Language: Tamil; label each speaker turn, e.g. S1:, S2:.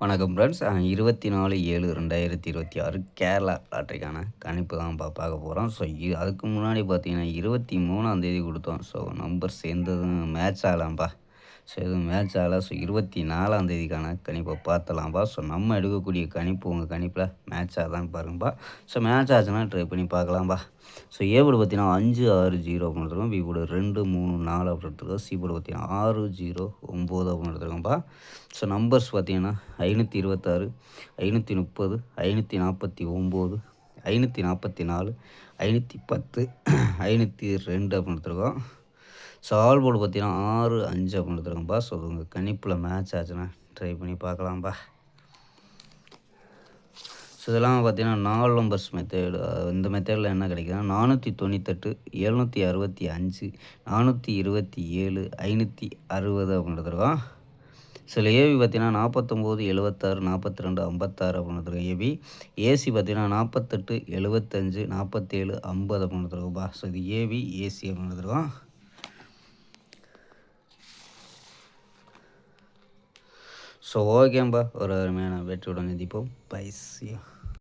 S1: வணக்கம் ஃப்ரெண்ட்ஸ். 24/7/2026 கேரளா லாட்டரிக்கான கணிப்பு தான்ப்பா பார்க்க போகிறோம். ஸோ அதுக்கு முன்னாடி பார்த்தீங்கன்னா 23ஆந்தேதி கொடுத்தோம். ஸோ நம்பர் சேர்ந்ததும் மேட்ச் ஆகலாம்ப்பா. ஸோ எதுவும் மேட்ச் ஆகலை. ஸோ 24ஆந்தேதிக்கான கணிப்பை பார்த்தலாம்ப்பா. ஸோ நம்ம எடுக்கக்கூடிய கணிப்பு உங்கள் கணிப்பில் மேட்ச் ஆகுதான்னு பாருங்கப்பா. ஸோ மேட்ச் ஆச்சுன்னா ட்ரை பண்ணி பார்க்கலாம்ப்பா. ஸோ ஏ போர்டு பார்த்தீங்கன்னா 5, 6, 0 அப்படின்னு எடுத்துருக்கோம். பி போர்டு 2, 3, 4 அப்படின்னு எடுத்துருக்கோம். சி போர்டு பார்த்தீங்கன்னா 6, 0, 9 அப்படின்னு எடுத்துருக்கோம்ப்பா. ஸோ நம்பர்ஸ் பார்த்தீங்கன்னா 526, 530, 549, 544, 510, 502 அப்படின்னு எடுத்துருக்கோம். ஸோ ஆல் போர்டு பார்த்தீங்கன்னா 6, 5 அப்படின்னு எடுத்துருக்கோம்ப்பா. ஸோ உங்கள் கணிப்பில் மேட்ச் ஆச்சுன்னா ட்ரை பண்ணி பார்க்கலாம்ப்பா. ஸோ இதெல்லாம் பார்த்தீங்கன்னா 4 நம்பர்ஸ் மெத்தேடு. இந்த மெத்தேடில் என்ன கிடைக்குதுன்னா 498, 765, 427, 560 அப்படின்னு எடுத்துருக்கோம். சில ஏபி பார்த்தீங்கன்னா 49, 76, 42, 56 அப்படின்னு எடுத்துருக்கோம் ஏபி. ஏசி பார்த்தீங்கன்னா 48, 75, 47, 50 அப்படின்னு எடுத்துருக்கோம்ப்பா. ஸோ இது ஏபி, ஏசி அப்படின்னு எடுத்துருக்கோம். ஸோ ஓகேம்பா, ஒரு அருமையான வெற்றியுடன் சந்திப்போம். Bye, see you.